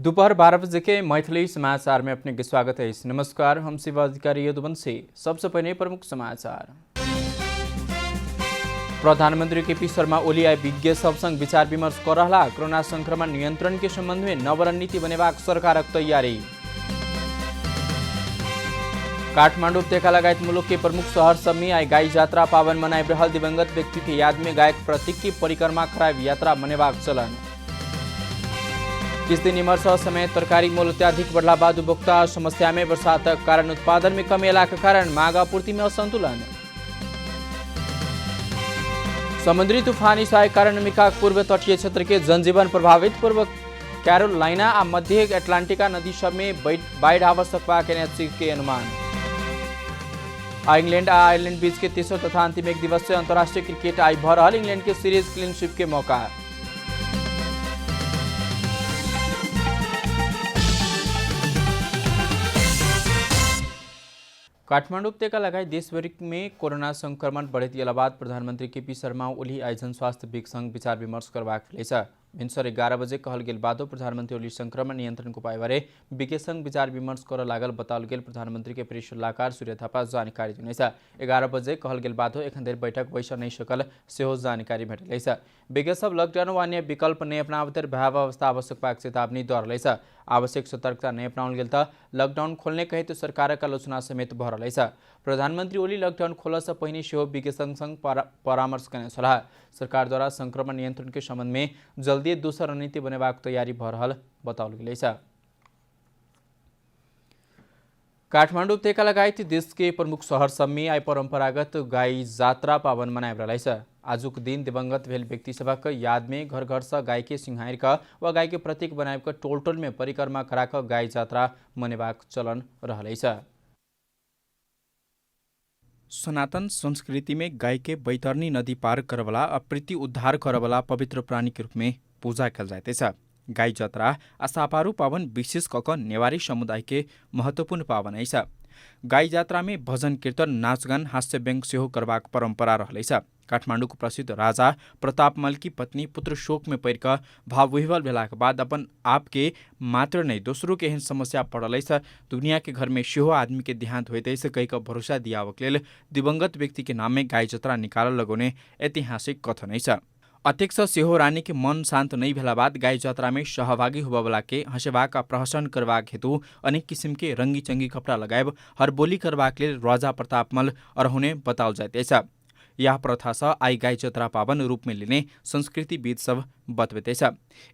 दोपहर 12 बजे के मैथिली समाचार में अपने के स्वागत है। नमस्कार, हम शिवा अधिकारी यदुवंशी। सबसे पहले प्रमुख समाचार। प्रधानमंत्री केपी शर्मा ओली आई विज्ञ सब संग विचार विमर्श कर रहा। कोरोना संक्रमण नियंत्रण के संबंध में नव रणनीति बनेबाक सरकारक तैयारी। काठमाडौँ उपत्यका लगायत मुलुक के प्रमुख शहर सब में आई गाई यात्रा पावन मनाई रहल। दिवंगत व्यक्ति के याद में गायक प्रतीक की परिक्रमा कराए यात्रा मनेबाक चलन। किस दिन इमर्श समय तरकारी मूल्य अत्याधिक बढ़ला बाद उपभोक्ता समस्या में बरसातक कारण उत्पादन में कमी अयला के कारण मांग आपूर्ति में असंतुलन। समुद्री तूफानी सहाय कारण अमेरिका पूर्व तटीय क्षेत्र के जनजीवन प्रभावित। पूर्व कैरोलाइना आ मध्य अटलांटिका नदी सब में बाढ़ आवश्यक बा एनएचसी के अनुमान। इंग्लैंड आ आयरलैंड बीच के तीसरा तथा अंतिम एक दिवसीय अंतर्राष्ट्रीय क्रिकेट आई भ रहा। इंग्लैंड के सीरीज क्लीन स्वीप के मौका। काठमाडौँ उपत्यका लगायत देशभर में कोरोना संक्रमण बढ़त गेला बाद प्रधानमंत्री केपी शर्मा ओली आई जनस्वास्थ्य विज्ञ संग विचार विमर्श करबाक भेलै। भिनसर 11 बजे कहल गेल बादो प्रधानमंत्री ओली संक्रमण नियंत्रण को उपाय बारे विज्ञ संग विचार विमर्श कर लागल बताओल गेल। प्रधानमंत्री के प्रेस सलाहकार सूर्य थापा जानकारी देने। 11 बजे कहल गेल बादो एखन देर बैठक बैस नहीं सकल सेहो जानकारी भेटलै। विज्ञ सब लॉकडाउन व अन्य विकल्प नहीं अपनावतर भयावह अवस्था आवश्यक पाक चेतावनी दौड़लै। आवश्यक सतर्कता नहीं अपनाउल गेल त लॉकडाउन खोलने कहे तो सरकार का आलोचना समेत भ रहा। प्रधानमंत्री ओली लॉकडाउन खोल से पहिने सेहो विज्ञ संग परामर्श करने सलाह। सरकार द्वारा संक्रमण नियंत्रण के संबंध में जल्दी दूसरा रणनीति बनेबाक तैयारी भ रहल बताओल गेलै। काठमाडौँ उपत्यका लगायत देश के प्रमुख शहर सब में आई परंपरागत गाई जात्रा पावन मनाए रहा। आजुक दिन दिवंगत भेल व्यक्ति सभक याद में घर घर से गाय के सिंहार का व गाय के प्रतीक बनाए टोल टोल में परिक्रमा करा गाय जात्रा मनेबाक चलन रहलै। सनातन संस्कृति में गाय के बैतरणी नदी पार करवला अप्रीति उद्धार करवला पवित्र प्राणी के रूप में पूजा कल जाते। गाई जात्रा आ सापारू पावन विशेष कक नेवारी समुदाय के महत्वपूर्ण पावन है। गाई जात्रा में भजन कीर्तन नाचगान हास्य व्यंग सेहो करबाक परंपरा रहलै। काठमाडौँ को प्रसिद्ध राजा प्रतापमल की पत्नी पुत्र शोक में पड़ कर भावविह्वल भेला के बाद अपन आप के मात्र नहीं दोसरों के एहन समस्या पड़ल। दुनिया के घर में सेहो आदमी के देहांत होते कही का भरोसा दियावक लेल दिवंगत व्यक्ति के नाम में गाय जत्रा निकाल लगोने ऐतिहासिक कथन है। अध्यक्ष सेहो रानी के मन शांत नहीं भेला बाद गाय जात्रा में सहभागी होबवला के हंसेबाक प्रहसन करबाक हेतु अनेक किसिम के रंगी चंगी कपड़ा लगायब हर बोली करबाक लेल राजा प्रतापमल अरहुने बताओल जाते। यह प्रथा से आई गाय जत्रा पावन रूप में लेने संस्कृतिविद सब बतबते।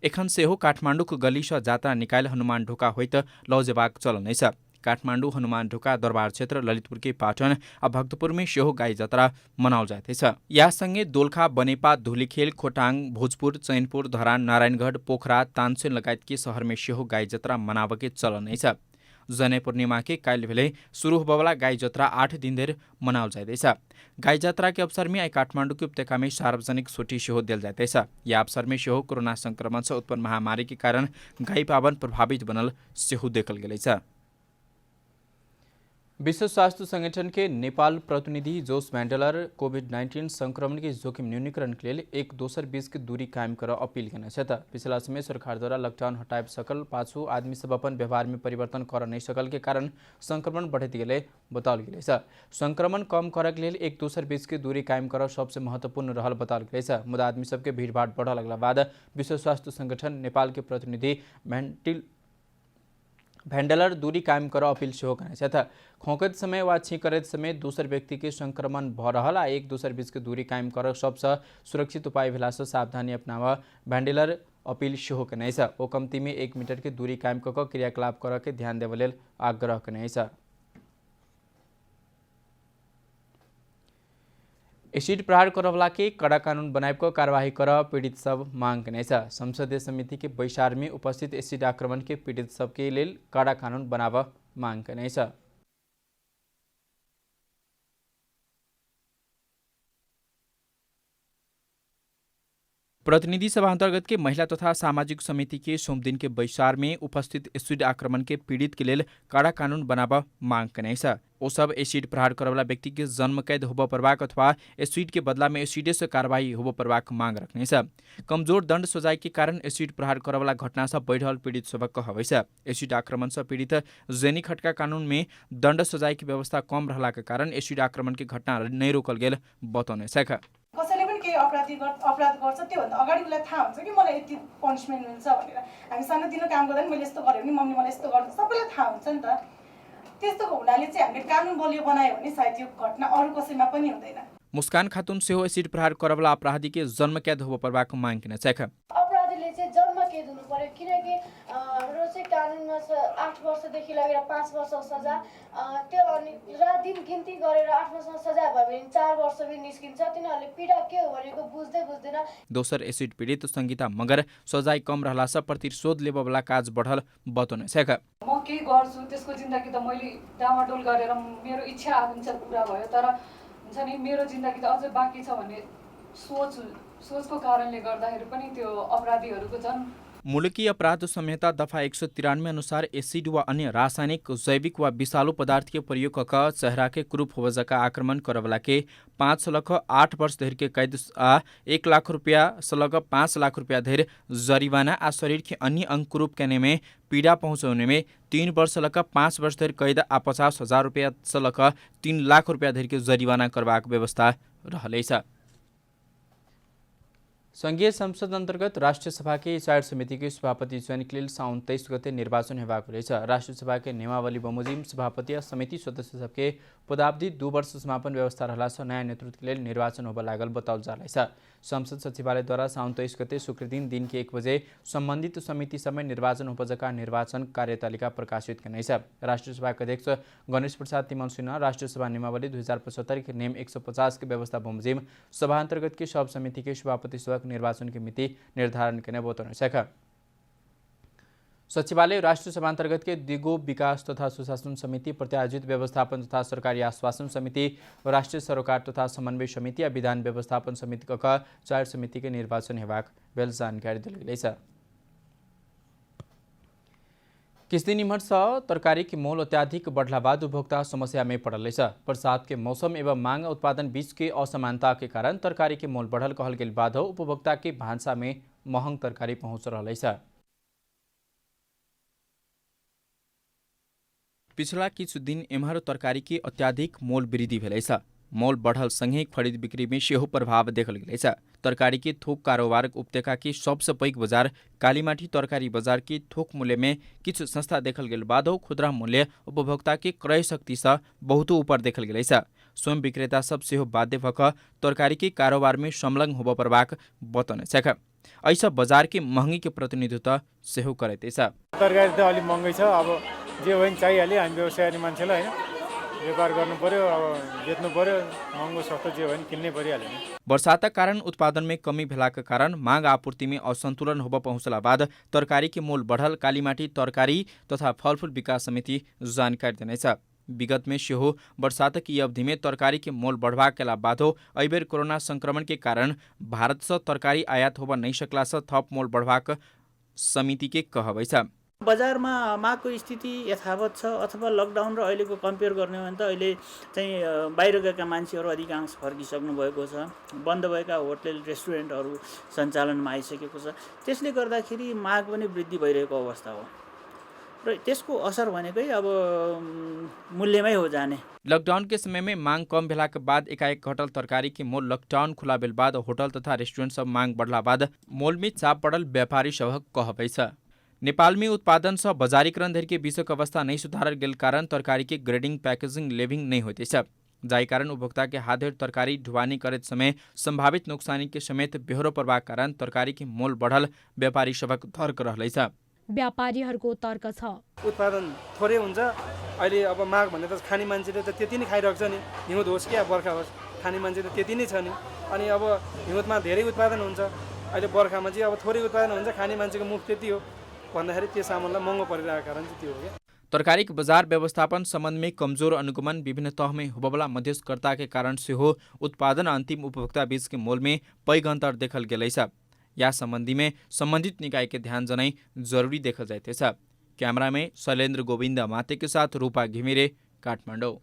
एखन सेहो काठमाडौँ गली से जात्रा निकाल हनुमान ढोका होइत लौजेबाक चलन है। काठमाडौँ हनुमान ढोका दरबार क्षेत्र ललितपुर के पाटन और भक्तपुर में सेहो गाई जात्रा मनाओल जाते। या संगे दोलखा बनेपा धुलीखेल खोटाङ भोजपुर चैनपुर धरान नारायणगढ़ पोखरा तानसेन लगायत के शहर में सेहो गाई जात्रा मनावके चलन है। जनै पूर्णिमा के काल भेले शुरू होबवला गाई जात्रा 8 दिन देर मनाओल जाते। गाई जात्रा के अवसर में आई काठमाडौँ के उपत्यका में सार्वजनिक छुट्टी सेहो दिल जाते। यह अवसर में सेहो कोरोना संक्रमण से उत्पन्न महामारी के कारण गाई पावन प्रभावित बनल सेहो देखल गेलै। विश्व स्वास्थ्य संगठन के नेपाल प्रतिनिधि जोस भ्यान्डलर कोभिड-19 संक्रमण के जोखिम न्यूनीकरण के लिए एक दोसर बीच की दूरी कायम कर अपील करने छ। पिछला समय सरकार द्वारा लॉकडाउन हटाए सकल पाछू आदमी सब अपन व्यवहार में परिवर्तन कर नहीं सकल के कारण संक्रमण बढ़त गेले बताओल गेले। संक्रमण कम करे के लिए एक दोसर बीच की दूरी कायम कर सबसे महत्वपूर्ण रहल बताओल गेले। मुदा आदमी सबके भीड़भाड़ बढ़ लगला बाद विश्व स्वास्थ्य संगठन नेपाल के प्रतिनिधि भ्यान्डलर दूरी कायम कर अपील सेहो करने छ। खोकत समय वा छींकरत समय दूसर व्यक्ति के संक्रमण भ रहा एक दूसर बीच के दूरी कायम कर सबसे सुरक्षित उपाय भेला से सावधानी अपनावा भ्यान्डलर अपील सेहो करने छ। ओ कम्ती में 1 मीटर के दूरी कायम कर क्रियाकलाप कर के ध्यान देवे लेल आग्रह करने छ। एसिड प्रहार करवला के कड़ा कानून बनाएको कार्यवाही कर पीड़ित सब मांग करने छ। संसदीय समिति के बैसार में उपस्थित एसिड आक्रमण के पीड़ित सबके लेल कड़ा कानून बनाव मांग करने छ। प्रतिनिधि सभा अंतर्गत के महिला तथा सामाजिक समिति के सोम दिन के बैसार में उपस्थित एसिड आक्रमण के पीड़ित के लेल कड़ा कानून बनाब मांग कने छ। ओ सब एसिड प्रहार करवला व्यक्ति के जन्म कैद होब परबाक अथवा एसिड के बदला में एसिडे से कार्रवाई होब परबाक मांग रखने छ। कमजोर दंड सजाय के कारण एसिड प्रहार करवला घटना से बढ़ल पीड़ित सबक कहबै छ। एसिड आक्रमण से पीड़ित जेनी खटका कानून में दंड सजाय की व्यवस्था कम रहला के कारण एसिड आक्रमण के घटना नहीं रोकल गेल बताउने छ। कसैले पनि केही अपराध गर्छ त्योभन्दा अगाडि उसलाई थाहा हुन्छ कि मलाई यति पनिसमेन्ट मिल्छ भनेर। हामी सानोतिनो काम गर्दा पनि मैले यस्तो गरेँ भने मम्मी मलाई यस्तो गर्छ सबैलाई थाहा हुन्छ नि त। त्यस्तो हुनाले चाहिँ हामीले कानुन बलियो बनायो भने सायद यो घटना अरू कसैमा पनि हुँदैन। मुस्कान खातुन सेहो एसिड प्रहार करवला अपराधी के जन्म कैद होब परबाक माग किन छ। अपराधीले चाहिँ जन्म कैद हुनु पर्यो किनकि हाम्रो चाहिँ कानुनमा 8 वर्षदेखि लगेर 5 वर्ष सजा त्यो अनि रात दिन गिन्ती गरेर 8 वर्षमा सजा भयो भने 4 वर्ष पनि निस्किन्छ। तिनीहरूले पीडा के हो भनेको बुझ्दैन। दोस्रो एसिड पीडित संगीता मगर सजाय कम रहला से प्रतिशोध लेबवाला काज बढ़ल बताउने छ। म के गर्छु त्यसको जिन्दगी त मैले डामाडोल गरेर मेरो इच्छा आकांक्षा पूरा भयो तर हुन्छ नि मेरो जिन्दगी त अझै बाँकी छ भन्ने सोचको कारणले गर्दाखेरि पनि त्यो अपराधीहरूको जन मुलुकी अपराध संहिता दफा 193 अनुसार एसिड व अन्य रासायनिक जैविक व विषालु पदार्थ के प्रयोग क चेहरा के क्रूप होवजा का आक्रमण करवला के 5 लख 8 वर्ष धरि के कैद आ 1 लाख रुपया सलग 5 लाख रुपया धरि जरिवाना आ शरीर के अन्य अंग क्रूप करने में पीड़ा पहुंचाने में 3 वर्ष लक 5 वर्ष धरि कैद आ 50,000 रुपया सलग 3 लाख रुपया धरि के जरिवाना करबाक व्यवस्था रहलेछ। संघीय संसद अंतर्गत राष्ट्रिय सभा के चार समिति के सभापति चयन के लिए साउन 23 गते निर्वाचन हेबाको रहेछ। राष्ट्रिय सभा के नियमावली बमोजिम सभापति या समिति सदस्य सबके पदावधि 2 वर्ष समापन व्यवस्था रहला से नयाँ नेतृत्व के लिए निर्वाचन होब लागल बताउल जारैछ। संसद सचिवालय द्वारा साउन 23 गते शुक्रदिन दिन के 1 बजे संबंधित समिति समय निर्वाचन उपजका निर्वाचन कार्यतालिका प्रकाशित करने छ। राष्ट्रिय सभा के अध्यक्ष गणेश प्रसाद तिमल सिन्हा राष्ट्रिय सभा नियमावली 2075 के नियम 150 के व्यवस्था बमोजिम सभा अंतर्गत के सब समिति के सभापति सभा निर्वाचन की मिति निर्धारण करने बताउने छ। सचिवालय राष्ट्रिय सभा अंतर्गत के दिगो विकास तथा सुशासन समिति, प्रत्यायोजित व्यवस्थापन तथा सरकारी आश्वासन समिति, राष्ट्रिय सरोकार तथा समन्वय समिति या विधान व्यवस्थापन समिति का 4 समिति के निर्वाचन हेबाक बेल जानकारी दिल गेल छ। किछ दिन इम्हर तरकारी की मोल अत्याधिक बढ़ला बाद उपभोक्ता समस्या में पड़ल छ। बरसात के मौसम एवं मांग उत्पादन बीच के असमानता के कारण तरकारी के मोल बढ़ल कहल गेल बाद उपभोक्ता के भान्सा में महंग तरकारी पहुंच रहल छ। पिछला किछ दिन एम्हर तरकारी के अत्याधिक मोल वृद्धि भेलै छ। मोल बढ़ल संगे खरीद बिक्री में सेहो प्रभाव देखल गेलै छ। तरकारी के थोक कारोबार उपत्यका के सबसे पैघ बजार कालीमाटी तरकारी बजार के थोक मूल्य में किछ संस्था देखल गेल बाद खुदरा मूल्य उपभोक्ता के क्रय शक्ति से बहुत ऊपर देखल गेलै छ। स्वयं विक्रेता सब सेहो बाध्य भक तरकारी के कारोबार में संलग्न होब परबाक बताउने छ। ऐसा बजार के महंगी के प्रतिनिधित्व सेहो करते छ। तरकारी त अलि महँगै छ। अब जे होइन चाहिहाल्यो, हामी व्यवसायी मान्छेलाई हैन व्यापार गर्नु पर्यो, अब बेच्नु पर्यो, महँगो सस्तो जे होइन किन्नै परिहाल्यो। बरसातका कारण उत्पादन में कमी भेलाका कारण मांग आपूर्ति में असन्तुलन होब पहुँचला बाद तरकारी के मोल बढ़ल कालीमाटी तरकारी तथा फलफूल विकास समिति जानकारी दिनेछ। विगत में सेहो बरसात की अवधि में तरकारी के मोल बढ़वा केला बाधो अबेर कोरोना संक्रमण के कारण भारत से तरकारी आयात होब नहीं सकला से थप मोल बढ़वाक समिति के कहबै छ। बजारमा मागको स्थिति यथावत छ अथवा लकडाउन र अहिलेको कम्पेयर गर्ने हो भने त अहिले चाहिँ बाहिर गएका मान्छेहरू अधिकांश फर्किसक्नु भएको छ। बन्द भएका होटल रेस्टुरेन्टहरू सञ्चालनमा आइसकेको छ। त्यसले गर्दाखेरि माग पनि वृद्धि भइरहेको अवस्था हो र त्यसको असर भनेकै अब मूल्यमै हो जाने। लॉकडाउन के समय में मांग कम भेला के बाद एकाएक घटल तरकारी के मोल लॉकडाउन खुला भेल बाद होटल तथा रेस्टुरेंट सब मांग बढ़ला बाद मोल में चाप पड़ल व्यापारी सबक कहबै छ। नेपाल में उत्पादन से बजारीकरण धरि के बीचक अवस्था नहीं सुधारल गेल कारण तरकारी के ग्रेडिंग पैकेजिंग लेविंग नहीं होते छ। जाहि कारण उपभोक्ता के हाथ तरकारी ढुवानी करते समय संभावित नुकसानी के समेत बेहोरो प्रभाव कारण तरकारी के मोल बढ़ल व्यापारी सबक तर्क रहलै छ। व्यापारीहरूको तर्क छ उत्पादन थोरै हुन्छ अहिले। अब माग भन्ने त खाने मान्छेले त त्यति नै खाइरहेको छ नि, हिउँद होस् कि बर्खा होस् खाने मान्छे त त्यति नै छ नि। अनि अब हिउँदमा धेरै उत्पादन हुन्छ, अहिले बर्खामा चाहिँ अब थोरै उत्पादन हुन्छ, खाने मान्छेको मुख त्यति हो भन्दाखेरि त्यो सामानलाई महँगो परिरहेको कारण चाहिँ त्यो हो क्या। तरकारी के बाजार व्यवस्थापन संबंध में कमजोर अनुगमन विभिन्न तह में होबला मध्यस्थकर्ता के कारण से हो उत्पादन अंतिम उपभोक्ता बीच के मोल में पैघ अंतर देखल गेलै छ। या संबंधी में संबंधित निकाय के ध्यान जनाई जरूरी देखा जाते छ। कैमरा में शैलेन्द्र गोविंद माते के साथ रूपा घिमिरे, काठमाडौँ।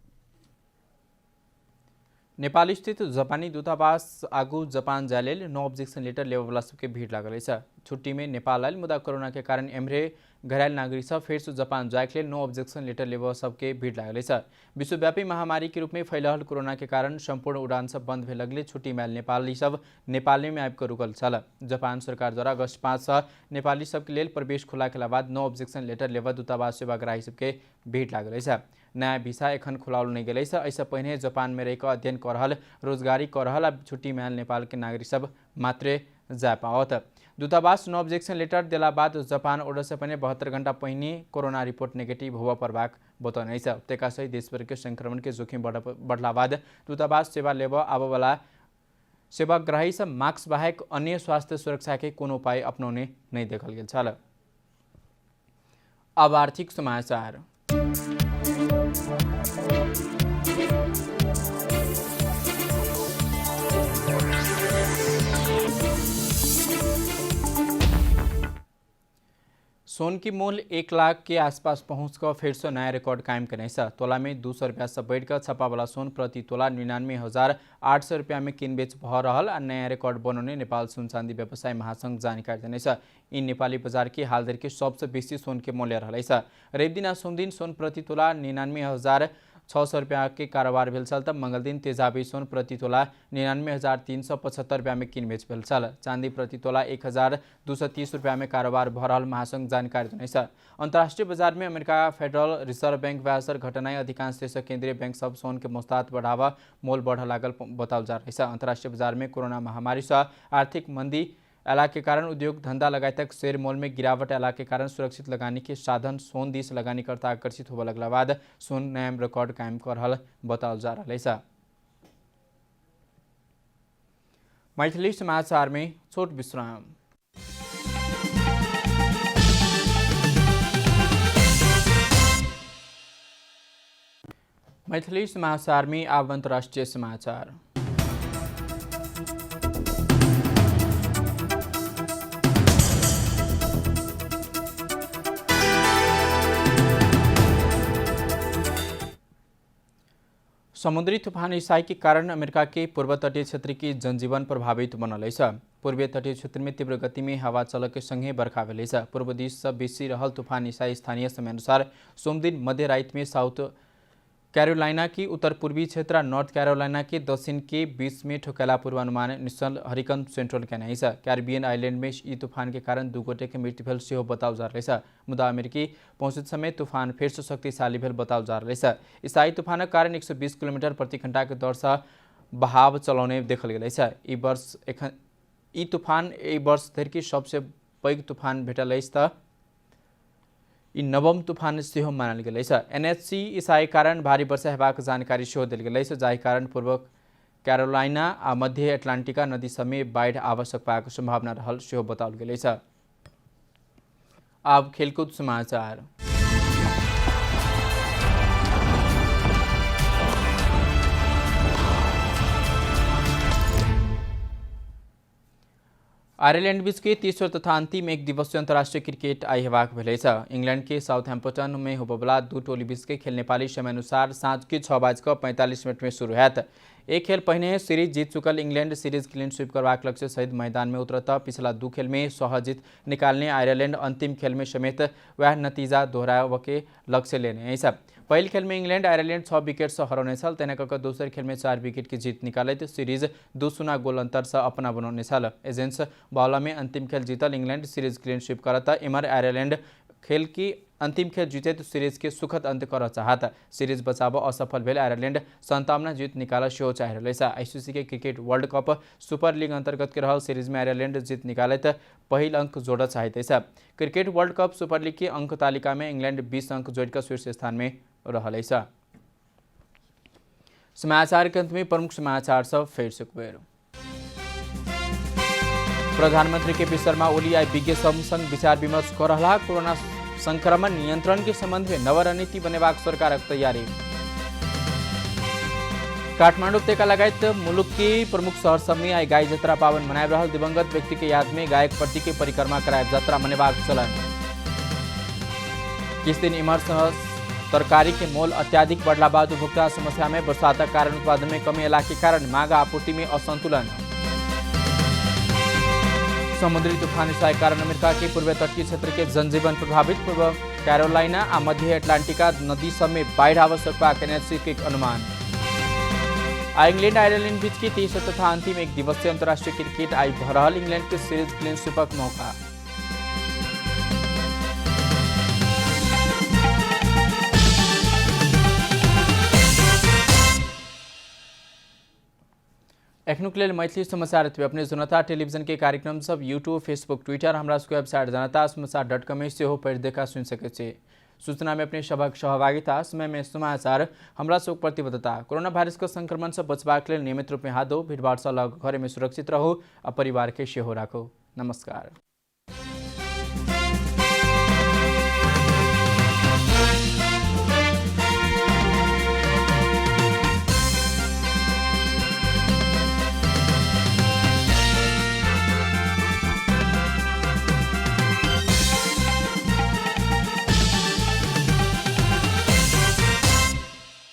नेपाल स्थित जापानी दूतावास आगू जापान जाले नो ऑब्जेक्शन लेटर लेवल सबके भीड़ लागल छ। छुट्टी में नेपाल आयल मुदा कोरोना के कारण एम्हरे घरायल नागरिक सब फिर से जापान जाके नो ऑब्जेक्शन लेटर लेवल सबके भीड़ लागल छ। विश्वव्यापी महामारी के रूप में फैलल कोरोना के कारण संपूर्ण उड़ान सब बंद भे लगले छुट्टी में आयल नेपाली सब नेपाल में आबि रुकल छल। जापान सरकार द्वारा अगस्त 5 से नेपाली सबके लेल प्रवेश खुला के बाद नो ऑब्जेक्शन लेटर लेवल दूतावास सेवाग्राही सबके भीड़ लागल छ। नया भिसा एखन खुलाउल नहीं गए ऐसा पहले जापान में रह अध्ययन कर रहल, रोजगारी कर रहल छुट्टी में आयल नेपाल के नागरिक सब मात्रे जा पावत। दूतावास नो ऑब्जेक्शन लेटर दिला बाद जापान ओर्डर से पहले 72 घंटा पहले कोरोना रिपोर्ट नेगेटिव हुआ परबाक बताउने छ। तेका सहित देशभर के संक्रमण के जोखिम बढ़ला बाद दूतावास सेवा लेब आब वाला सेवाग्राही सब मास्क बाहेक अन्य स्वास्थ्य सुरक्षा के कोनो उपाय अपनाउने नहीं देखल गेल छल। अब आर्थिक समाचार। सोन की मूल 1 लाख के आसपास पहुंचकर फिर से नया रिकॉर्ड कायम करने से तोला में 200 रुपया से बढ़कर छपा वाला सोन प्रति तोला 99,800 रुपया में किनबेच भ रहल आ नया रिकॉर्ड बनाने नेपाल सुन चांदी व्यवसाय महासंघ जानकारी देने से इन नेपाली बाजार के हाल धरि के सबसे बेसी सोन के मूल्य रहल छ। रवि दिन सोम दिन सोन प्रति तोला 99,600 रुपया के कारोबार भेल छल। तब मंगल दिन तेजाबी सोन प्रति तोला 99,375 रुपया में किनबेच भेल छल। चांदी प्रति तोला 1,230 रुपया में कारोबार भ रहल महासंघ जानकारी देने छ। अंतर्राष्ट्रीय बाजार में अमेरिका फेडरल रिजर्व बैंक व्यासर घटनाएं अधिकांश देश केंद्रीय बैंक सब सोन के मुस्तात बढ़ावा मोल बढ़ लागल बताल जा रही है। अंतर्राष्ट्रीय बाजार में कोरोना महामारी से आर्थिक मंदी अला के कारण उद्योग धंधा लगाए तक शेयर मोल में गिरावट अला के कारण सुरक्षित लगानी के साधन सोन दिश लगानीकर्ता आकर्षित होने लगला बाद सोन नया रिकॉर्ड कायम कर रहल बताल जा रहा है। मैथिली समाचार में छोट विश्राम। मैथिली समाचार में अब अंतर्राष्ट्रीय समाचार। समुद्री तूफान ईसाई के कारण अमेरिका के पूर्व तटीय क्षेत्र की जनजीवन प्रभावित बनल छ। पूर्वीय तटीय क्षेत्र में तीव्र गति में हवा चलक के संगे बरखा भेल छ। पूर्व दिश से बेसी रहल तूफान ईसाई स्थानीय समय अनुसार सोम दिन मध्य रात में साउथ कैरोलिना की उत्तर पूर्वी क्षेत्र नॉर्थ कैरोलिना के दक्षिण के बीच में ठोकेला पूर्वानुमान नेशनल हरिकन सेंट्रल के नहीं है। कैरिबियन आइलैंड में ई तूफान के कारण 2 गोटे के मृत्यु भेल सेहो बताओ जा रही है। मुदा अमेरिकी पहुंचत समय तूफान फिर से शक्तिशाली भेल बताओ जा रही है। ईसाई तूफान के कारण 120 किलोमीटर प्रति घंटा के दर से बहाव चलाने देखल गया है। ई तूफान ए वर्ष धरि की सबसे पैघ तूफान भेटल त ई नवम तूफान सेहो मानल गेल छ। एनएचसी ईसाई कारण भारी वर्षा हेबाक जानकारी सेहो देल गेल छ, जाहि कारण पूर्व कैरोलिना आ मध्य अटलांटिका नदी समेत बाढ़ आवश्यक पाक संभावना रहल सेहो बताओल गेल छ। अब खेलकूद समाचार। आयरलैंड बीच के तीसरा तथा अंतिम एक दिवसीय अंतर्राष्ट्रीय क्रिकेट आई हेबाक भेल छ। इंग्लैंड के साउथहैम्पटन में होबवला 2 टोली बीच के खेल नेपाली समय अनुसार साँझ के 6:45 में शुरू हैत। एक खेल पहले सीरीज जीत चुकल इंग्लैंड सीरीज क्लीन स्वीप करवाक लक्ष्य सहित मैदान में उतरत। पिछला 2 खेल में सहजीत निकालने आयरलैंड अंतिम खेल में समेत वह नतीजा दोहराव के लक्ष्य लेने है। पहले खेल में इंग्लैंड आयरलैंड 6 विकेट से हराउने छल। तेना कऽ दोसर खेल में 4 विकेट की जीत निकालत सीरीज 2-0 गोल अंतर से अपना बनाउने छल। एजेंट्स बॉल में अंतिम खेल जीतल इंग्लैंड सीरीज क्लीन स्वीप करत। इमर आयरलैंड खेल की अंतिम खेल जीते तो सीरीज के सुखद अंत कर चाहत। सीरीज बचाव असफल भेल आयरलैंड 57 जीत निकाल सेहो चाह रहे। आईसीसी के cricket world cup super league अंतर्गत के रहल सीरीज में आयरलैंड जीत निकालत पहिल अंक जोड़ चाहते। Cricket world cup super league की अंक तालिका में इंग्लैंड 20 अंक जोड़कर शीर्ष स्थान में रहल। समाचार के अंत में प्रमुख समाचार सब फिर से बेर। प्रधानमंत्री केपी शर्मा ओली आई विज्ञ संग विचार विमर्श कर रहा। कोरोना संक्रमण नियंत्रण के संबंध में नव रणनीति बनेबाक सरकारक तैयारी। काठमाडौँ उपत्यका लगायत मुलुक की प्रमुख शहर सबमें आई गाई जत्रा पावन मनाए रहल दिवंगत व्यक्ति के याद में गायक प्रति के परिक्रमा कराए जत्रा मनेबाग चलन। किस दिन इमर्स तरकारी के मोल अत्याधिक बढ़ला बाद उपभोक्ता समस्या में बरसात के कारण उत्पादन में कमी अला के कारण मांग आपूर्ति में असंतुलन। समुद्री तूफान के कारण अमेरिका के पूर्व तटीय क्षेत्र के जनजीवन प्रभावित। पूर्व कैरोलाइना आ मध्य अटलांटिका नदी सब में बाढ़ आवश्यक एनएचसी के अनुमान। इंग्लैंड आयरलैंड बीच की तीसरे तथा अंतिम एक दिवसीय अंतर्राष्ट्रीय क्रिकेट आई भरहल इंग्लैंड के सीरीज क्लीन स्वीप मौका। एखनुक लेल मैथिली समाचार अपने जनता टेलीविजन के कार्यक्रम सब यूट्यूब फेसबुक ट्विटर हमारा वेबसाइट जनता-समाचार.com से हो पढ़ देखा सुन सके छे। सूचना में अपने सबक सहभागिता समय में समाचार हमरा से प्रतिबद्धता। कोरोना वायरस के संक्रमण से बचबाक लेल नियमित रूप में हाथ धो, भीड़भाड़ से अलग, घर में सुरक्षित रहो और परिवार के सेहो राखो। नमस्कार।